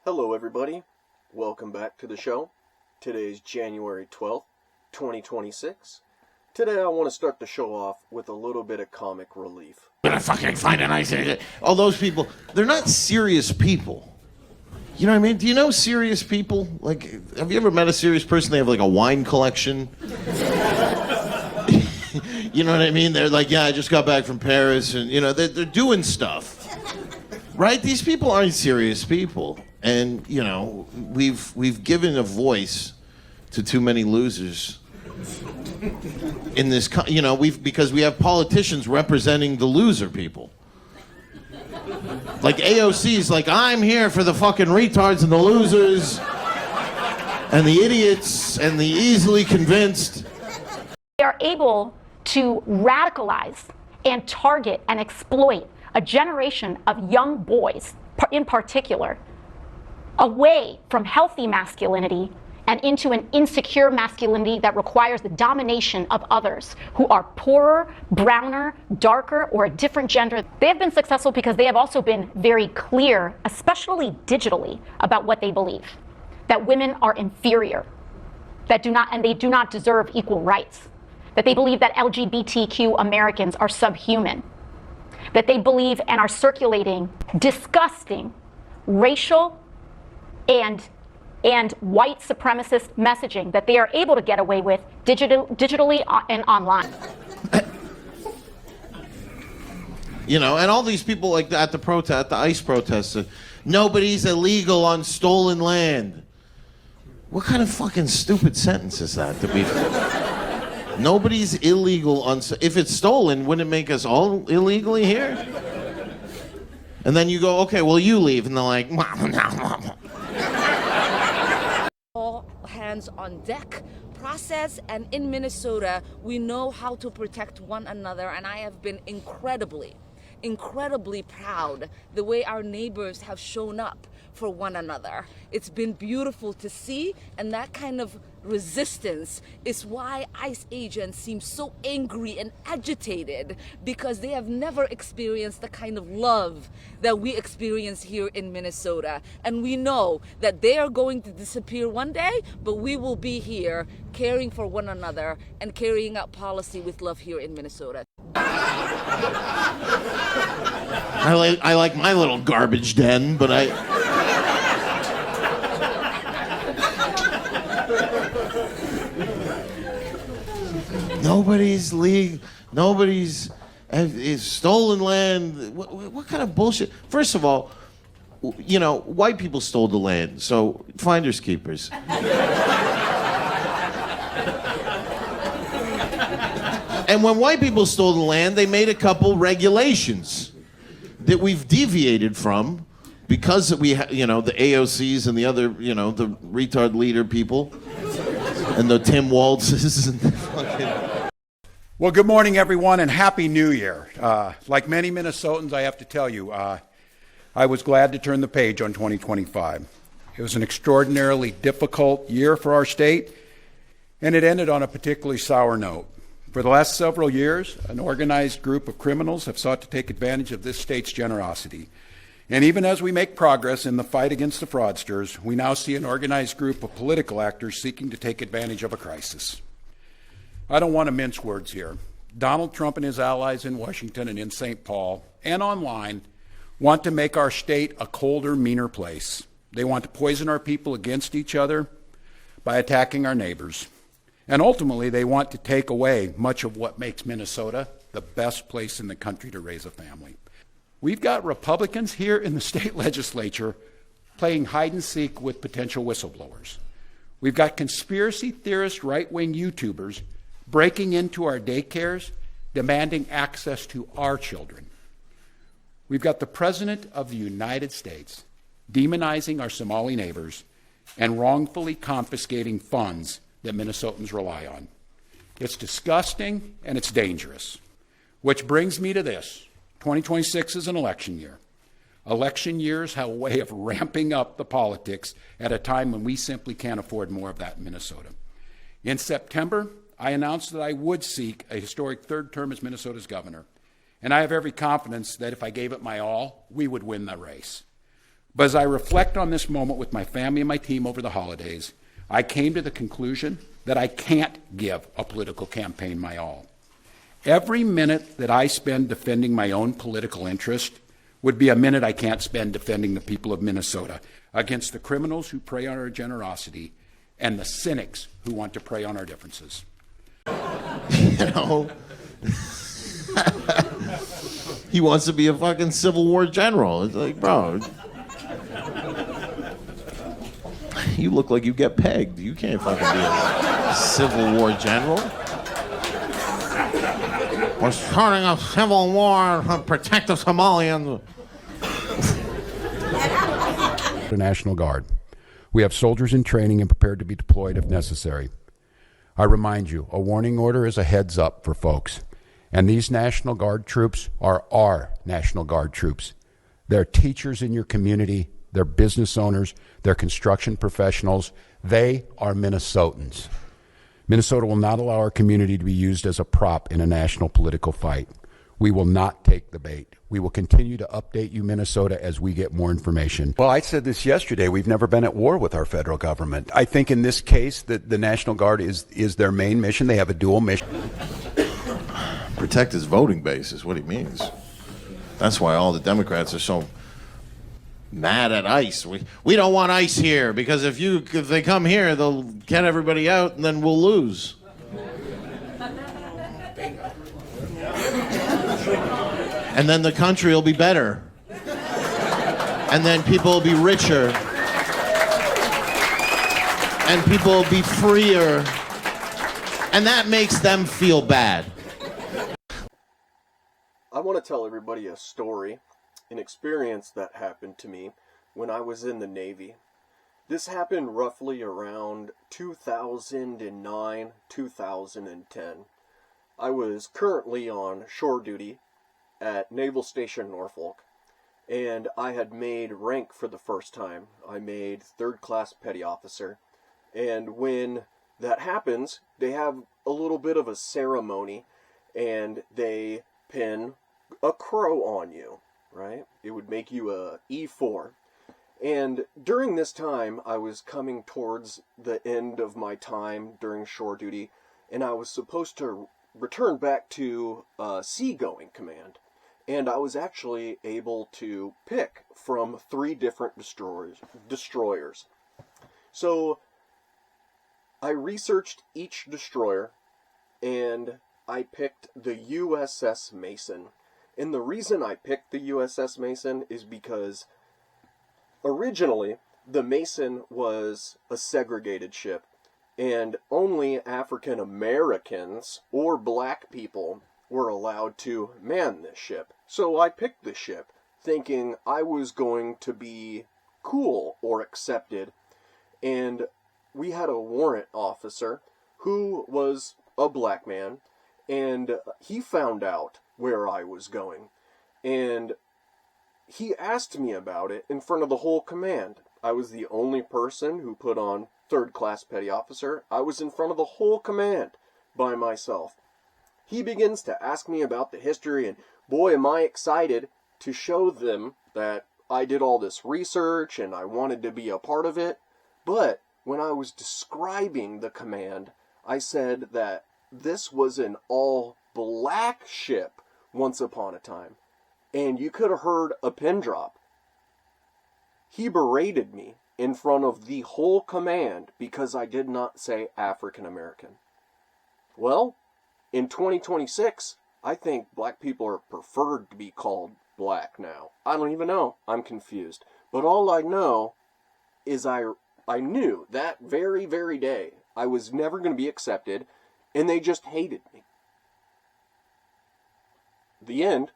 Hello everybody, welcome back to the show. Today's January 12th, 2026. Today I want to start the show off with a little bit of comic relief. I'm gonna fucking find a nice... All those people, they're not serious people. You know what I mean? Do you know serious people? Like, have you ever met a serious person? They have like a wine collection. You know what I mean? They're like, yeah, I just got back from Paris, and you know, they're doing stuff. Right? These people aren't serious people. And, you know, we've given a voice to too many losers in this, you know, because we have politicians representing the loser people. Like AOC's like, I'm here for the fucking retards and the losers and the idiots and the easily convinced. They are able to radicalize and target and exploit a generation of young boys, in particular, away from healthy masculinity and into an insecure masculinity that requires the domination of others who are poorer, browner, darker, or a different gender. They have been successful because they have also been very clear, especially digitally, about what they believe. That women are inferior, they do not deserve equal rights. That they believe that LGBTQ Americans are subhuman. That they believe and are circulating disgusting racial and white supremacist messaging that they are able to get away with digitally and online. You know, and all these people like at the protest, at the ICE protests, nobody's illegal on stolen land. What kind of fucking stupid sentence is that to be? Nobody's illegal on. If it's stolen, wouldn't it make us all illegally here? And then you go, okay, well you leave, and they're like, all hands on deck process. And in Minnesota, we know how to protect one another, and I have been incredibly proud the way our neighbors have shown up for one another. It's been beautiful to see, and that kind of resistance is why ICE agents seem so angry and agitated, because they have never experienced the kind of love that we experience here in Minnesota. And we know that they are going to disappear one day, but we will be here caring for one another and carrying out policy with love here in Minnesota. I like my little garbage den, but nobody's is stolen land. What kind of bullshit? First of all, you know, white people stole the land, so finders keepers. And when white people stole the land, they made a couple regulations that we've deviated from because you know, the AOCs and the other, you know, the retard leader people and the Tim Waltzes and the fucking... Well, good morning, everyone, and Happy New Year. Like many Minnesotans, I have to tell you, I was glad to turn the page on 2025. It was an extraordinarily difficult year for our state, and it ended on a particularly sour note. For the last several years, an organized group of criminals have sought to take advantage of this state's generosity. And even as we make progress in the fight against the fraudsters, we now see an organized group of political actors seeking to take advantage of a crisis. I don't want to mince words here. Donald Trump and his allies in Washington and in St. Paul and online want to make our state a colder, meaner place. They want to poison our people against each other by attacking our neighbors. And ultimately, they want to take away much of what makes Minnesota the best place in the country to raise a family. We've got Republicans here in the state legislature playing hide and seek with potential whistleblowers. We've got conspiracy theorist right-wing YouTubers breaking into our daycares, demanding access to our children. We've got the President of the United States demonizing our Somali neighbors and wrongfully confiscating funds that Minnesotans rely on. It's disgusting and it's dangerous. Which brings me to this. 2026 is an election year. Election years have a way of ramping up the politics at a time when we simply can't afford more of that in Minnesota. In September, I announced that I would seek a historic third term as Minnesota's governor. And I have every confidence that if I gave it my all, we would win the race. But as I reflect on this moment with my family and my team over the holidays, I came to the conclusion that I can't give a political campaign my all. Every minute that I spend defending my own political interest would be a minute I can't spend defending the people of Minnesota against the criminals who prey on our generosity and the cynics who want to prey on our differences. You know? He wants to be a fucking Civil War general. It's like, bro, you look like you get pegged. You can't fucking be a Civil War general. We're starting a civil war to protect the Somalians. The National Guard. We have soldiers in training and prepared to be deployed if necessary. I remind you, a warning order is a heads up for folks. And these National Guard troops are our National Guard troops. They're teachers in your community, they're business owners, they're construction professionals. They are Minnesotans. Minnesota will not allow our community to be used as a prop in a national political fight. We will not take the bait. We will continue to update you, Minnesota, as we get more information. Well, I said this yesterday. We've never been at war with our federal government. I think in this case that the National Guard is their main mission. They have a dual mission. Protect his voting base is what he means. That's why all the Democrats are so mad at ICE. We don't want ICE here because if they come here, they'll get everybody out and then we'll lose. And then the country will be better. And then people will be richer. And people will be freer. And that makes them feel bad. I want to tell everybody a story, an experience that happened to me when I was in the Navy. This happened roughly around 2009, 2010. I was currently on shore duty at Naval Station Norfolk, and I had made rank for the first time. I made 3rd class petty officer, and when that happens, they have a little bit of a ceremony, and they pin a crow on you, right? It would make you a E4. And during this time, I was coming towards the end of my time during shore duty, and I was supposed to return back to seagoing command. And I was actually able to pick from 3 different destroyers. So I researched each destroyer, and I picked the USS Mason. And the reason I picked the USS Mason is because originally the Mason was a segregated ship, and only African Americans or black people were allowed to man this ship. So I picked the ship, thinking I was going to be cool or accepted, and we had a warrant officer who was a black man, and he found out where I was going, and he asked me about it in front of the whole command. I was the only person who put on 3rd class petty officer. I was in front of the whole command by myself. He begins to ask me about the history, and boy, am I excited to show them that I did all this research and I wanted to be a part of it. But when I was describing the command, I said that this was an all-black ship once upon a time, and you could have heard a pin drop. He berated me in front of the whole command because I did not say African American. Well, in 2026, I think black people are preferred to be called black now. I don't even know. I'm confused. But all I know is I knew that very, very day I was never going to be accepted, and they just hated me. The end.